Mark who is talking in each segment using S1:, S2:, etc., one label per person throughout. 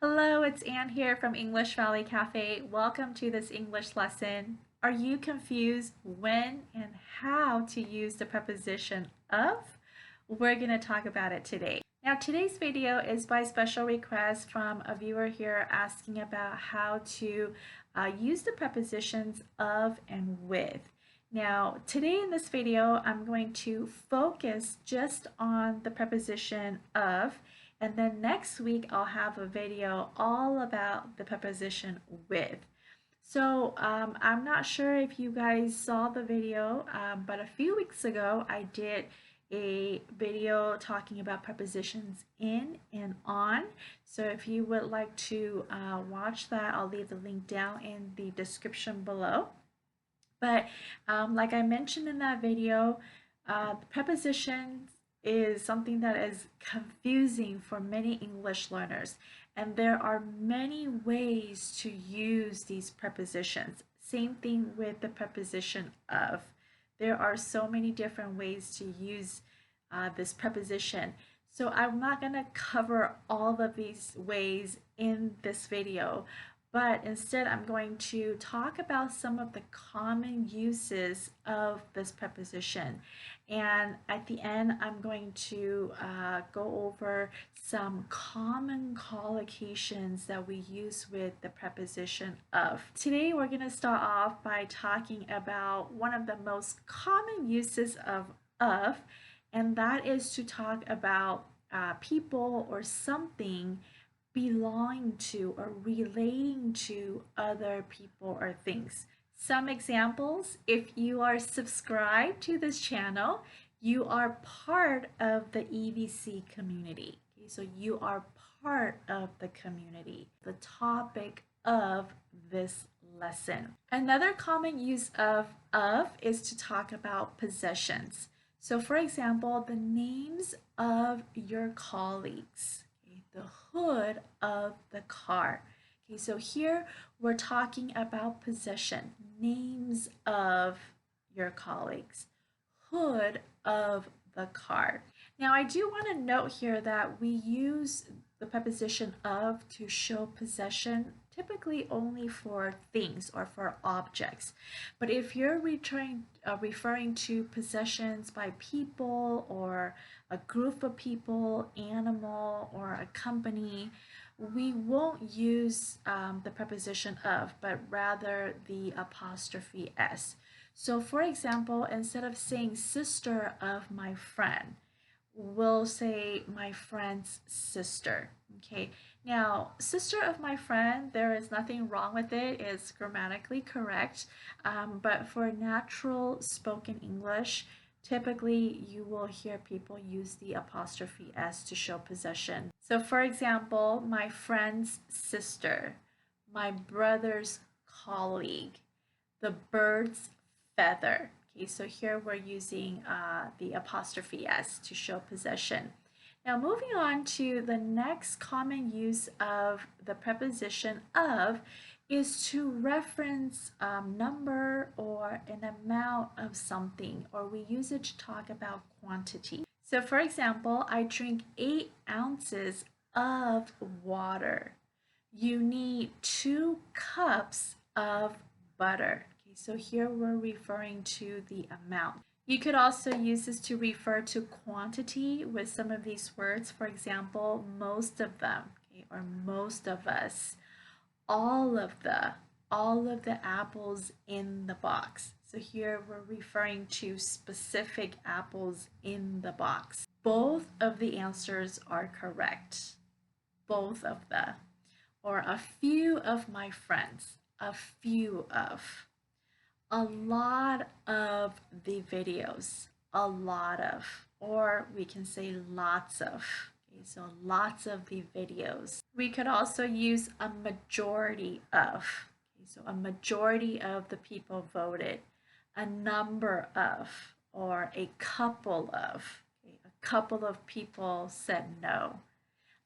S1: Hello, it's Anne here from English Valley Cafe. Welcome to this English lesson. Are you confused when and how to use the preposition of? We're going to talk about it today. Now, today's video is by special request from a viewer here asking about how to use the prepositions of and with. Now, today in this video, I'm going to focus just on the preposition of, and then next week I'll have a video all about the preposition with. So I'm not sure if you guys saw the video, but a few weeks ago I did a video talking about prepositions in and on. So if you would like to watch that, I'll leave the link down in the description below. But like I mentioned in that video, prepositions is something that is confusing for many English learners. And there are many ways to use these prepositions. Same thing with the preposition of. There are so many different ways to use this preposition. So I'm not going to cover all of these ways in this video, but instead I'm going to talk about some of the common uses of this preposition. And at the end, I'm going to go over some common collocations that we use with the preposition of. Today, we're going to start off by talking about one of the most common uses of, and that is to talk about people or something belonging to or relating to other people or things. Some examples: if you are subscribed to this channel, you are part of the EVC community. Okay, so you are part of the community, the topic of this lesson. Another common use of is to talk about possessions. So for example, the names of your colleagues, the hood of the car. Okay, so here we're talking about possession, names of your colleagues, hood of the car. Now I do want to note here that we use the preposition of to show possession typically only for things or for objects. But if you're referring to possessions by people or a group of people, animal, or a company, we won't use the preposition of, but rather the apostrophe s. So for example, instead of saying sister of my friend, we'll say my friend's sister. Okay, now sister of my friend, there is nothing wrong with it. It's grammatically correct, but for natural spoken English, typically you will hear people use the apostrophe s to show possession. So for example, my friend's sister, my brother's colleague, the bird's feather. Okay, so here we're using the apostrophe s to show possession. Now moving on to the next common use of the preposition of is to reference number or an amount of something, or we use it to talk about quantity. So for example, I drink 8 ounces of water. You need 2 cups of butter. So here we're referring to the amount. You could also use this to refer to quantity with some of these words. For example, most of them, okay, or most of us, all of the apples in the box. So here we're referring to specific apples in the box. Both of the answers are correct. Both of the. Or a few of my friends. A few of. A lot of the videos, a lot of, or we can say lots of. Okay, so lots of the videos. We could also use a majority of. Okay, so a majority of the people voted, a number of, or a couple of. Okay, a couple of people said no.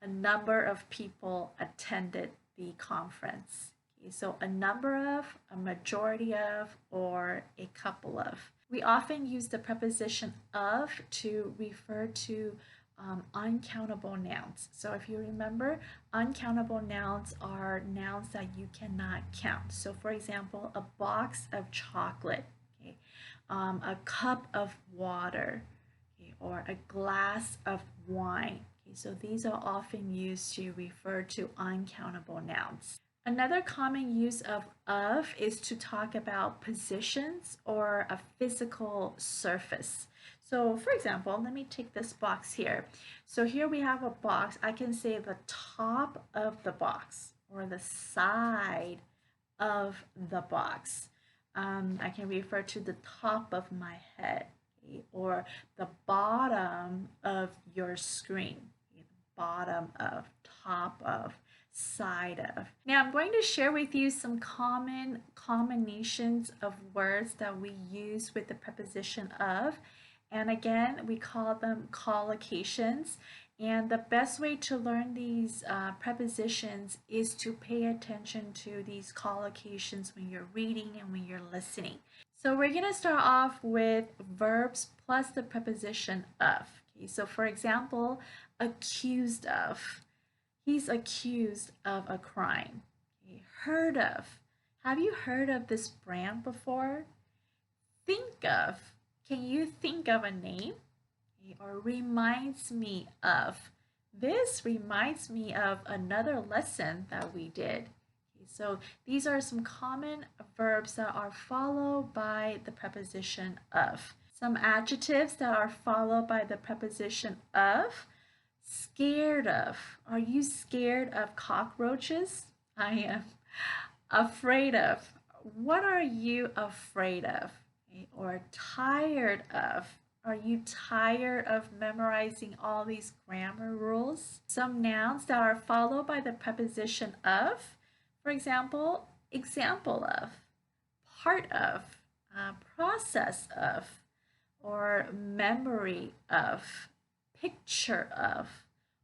S1: A number of people attended the conference. So a number of, a majority of, or a couple of. We often use the preposition of to refer to uncountable nouns. So if you remember, uncountable nouns are nouns that you cannot count. So for example, a box of chocolate, okay, a cup of water, okay, or a glass of wine. Okay, so these are often used to refer to uncountable nouns. Another common use of is to talk about positions or a physical surface. So for example, let me take this box here. So here we have a box. I can say the top of the box or the side of the box. I can refer to the top of my head, okay, or the bottom of your screen, okay, the bottom of, top of, side of. Now I'm going to share with you some common combinations of words that we use with the preposition of. And again, we call them collocations. And the best way to learn these prepositions is to pay attention to these collocations when you're reading and when you're listening. So we're going to start off with verbs plus the preposition of. Okay, so for example, accused of. He's accused of a crime. Okay, heard of. Have you heard of this brand before? Think of. Can you think of a name? Okay, or reminds me of. This reminds me of another lesson that we did. Okay, so these are some common verbs that are followed by the preposition of. Some adjectives that are followed by the preposition of. Scared of. Are you scared of cockroaches? I am. Afraid of. What are you afraid of? Okay. Or tired of. Are you tired of memorizing all these grammar rules? Some nouns that are followed by the preposition of. For example, example of, part of, process of, or memory of, picture of,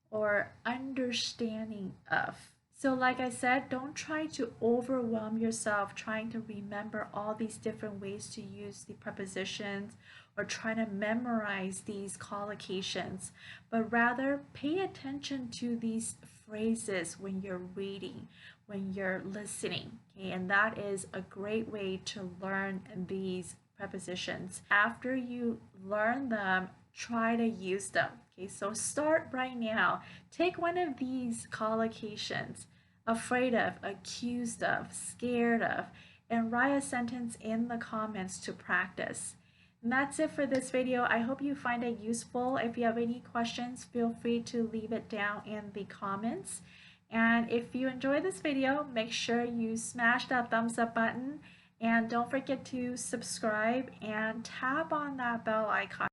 S1: or understanding of. So like I said, don't try to overwhelm yourself trying to remember all these different ways to use the prepositions or try to memorize these collocations, but rather pay attention to these phrases when you're reading, when you're listening, okay? And that is a great way to learn these prepositions. After you learn them, try to use them. Okay, so start right now. Take one of these collocations, afraid of, accused of, scared of, and write a sentence in the comments to practice. And that's it for this video. I hope you find it useful. If you have any questions, feel free to leave it down in the comments. And if you enjoyed this video, make sure you smash that thumbs up button and don't forget to subscribe and tap on that bell icon.